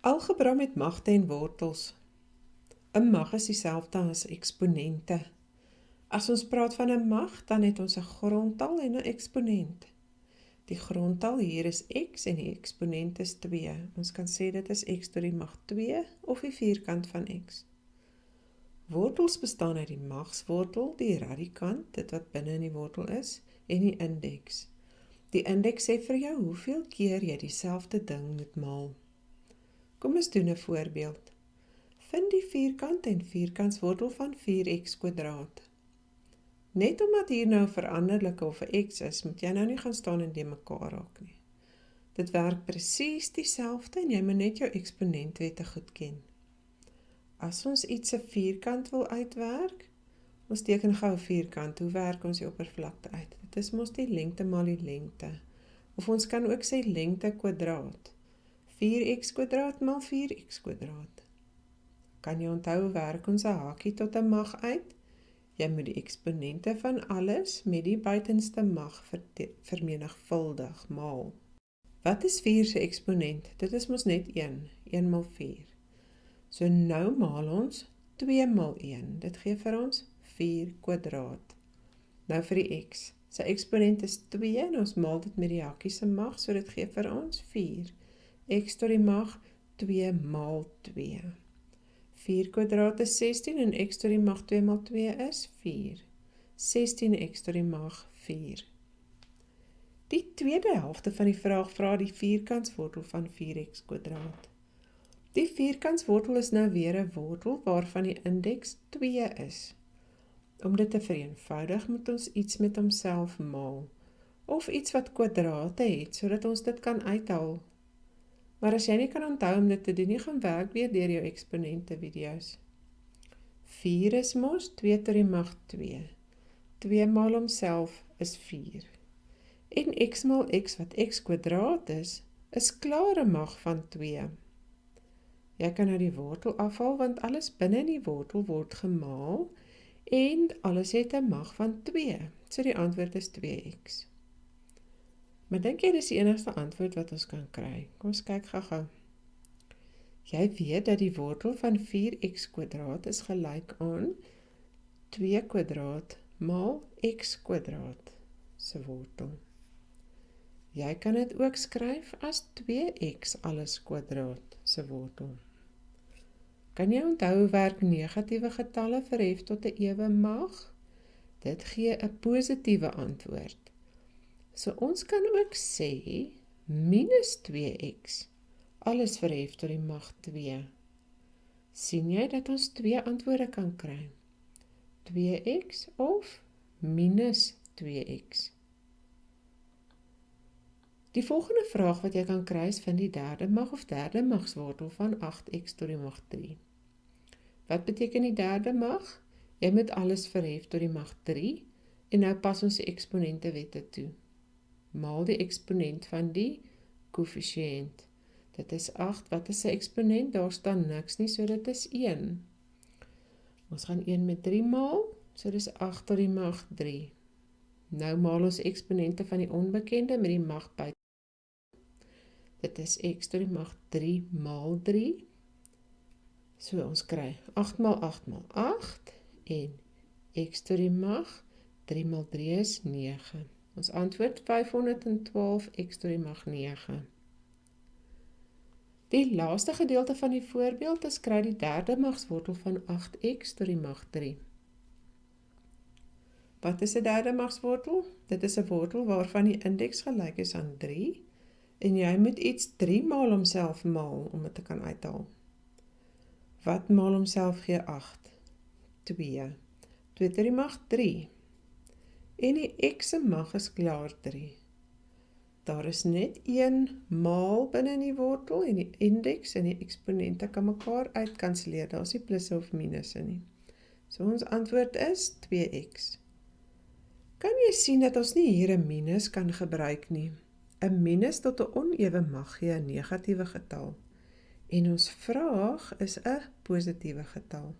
Algebra met magte en wortels. 'n Mag is dieselfde as eksponente. As ons praat van 'n mag, dan het ons 'n grondtal en 'n eksponent. Die grondtal hier is x en die eksponent is 2. Ons kan sê dit is x tot die mag 2 of die vierkant van x. Wortels bestaan uit die magswortel, die radikant, dit wat binne in die wortel is, en die indeks. Die indeks sê vir jou hoeveel keer jy dieselfde ding moet maal. Kom ons doen 'n voorbeeld. Vind die vierkant en vierkantswortel van 4x². Net omdat hier nou 'n veranderlike of 'n x is, moet jy nou nie gaan staan en die mekaar raak nie. Dit werk presies dieselfde en jy moet net jou eksponentwette goed ken. As ons iets 'n vierkant wil uitwerk, ons teken gou 'n vierkant, hoe werk ons die oppervlakte uit? Dit is mos die lengte maal die lengte. Of ons kan ook sê lengte kwadraat. 4x² maal 4x². Kan jy onthou hoe werk ons 'n hakie tot 'n mag uit? Jy moet die eksponente van alles met die buitenste mag vermenigvuldig maal. Wat is 4 se eksponent? Dit is mos net 1. 1 maal 4. So nou maal ons 2 maal 1. Dit gee vir ons 4². Nou vir die x. Sy eksponent is 2 en ons maal dit met die hakkie se mag, so dit gee vir ons 4. X tot die mag 2 maal 2. 4² is 16 en x tot die mag 2 maal 2 is 4. 16x tot die mag 4. Die tweede helfte van die vraag vra die vierkantswortel van 4x². Die vierkantswortel is nou weer 'n wortel waarvan die indeks 2 is. Om dit te vereenvoudig moet ons iets met homself maal, of iets wat kwadrate het, sodat ons dit kan uithaal. Maar as jy nie kan onthou om dit te doen nie, gaan werk weer deur jou eksponente video's. 4 is mos 2 tot die mag 2. 2 maal homself is 4. En x maal x wat x² is klaar 'n mag van 2. Jy kan nou die wortel afhaal want alles binne in die wortel word gemaal en alles het 'n mag van 2. So die antwoord is 2x. Maar dink jy dis die enigste antwoord wat ons kan kry? Kom ons kyk gou-gou. Jy weet dat die wortel van 4x² is gelyk aan 2² maal x² se wortel. Jy kan dit ook skryf as 2x alles kwadraat se wortel. Kan jy onthou hoe werk negatiewe getalle verhef tot 'n ewe mag? Dit gee 'n positiewe antwoord. So ons kan ook sê minus 2x alles verhef tot die mag 2. Sien jy dat ons 2 antwoorde kan kry? 2x of minus 2x. Die volgende vraag wat jy kan kry is vind die derde mag of derde magswortel van 8x tot die mag 3. Wat beteken die derde mag? Jy moet alles verhef tot die mag 3 en nou pas ons die eksponente wette toe. Maal die eksponent van die koëffisiënt. Dit is 8, wat is sy eksponent? Daar staan niks nie, so dit is 1. Ons gaan 1 met 3 maal, so dit is 8 tot die mag 3. Nou maal ons eksponente van die onbekende met die mag buite. Dit is x tot die mag 3 maal 3. So ons kry 8 maal 8 maal 8 en x tot die mag 3 maal 3 is 9. Ons antwoord 512 x tot die mag 9. Die laaste gedeelte van die voorbeeld is kry die derde magswortel van 8x tot die mag 3. Wat is 'n derde magswortel? Dit is 'n wortel waarvan die indeks gelyk is aan 3 en jy moet iets 3 maal homself maal om dit te kan uithaal. Wat maal homself gee 8? 2. 2 tot die mag 3. En die x se mag is klaar 3. Daar is net 1 maal binne in die wortel en die indeks en die eksponente kan mekaar uitkanselleer. Daar is nie plusse of minusse nie. So ons antwoord is 2x. Kan jy sien dat ons nie hier 'n minus kan gebruik nie? 'n Minus tot 'n onewe mag gee 'n negatiewe getal. En ons vraag is 'n positiewe getal.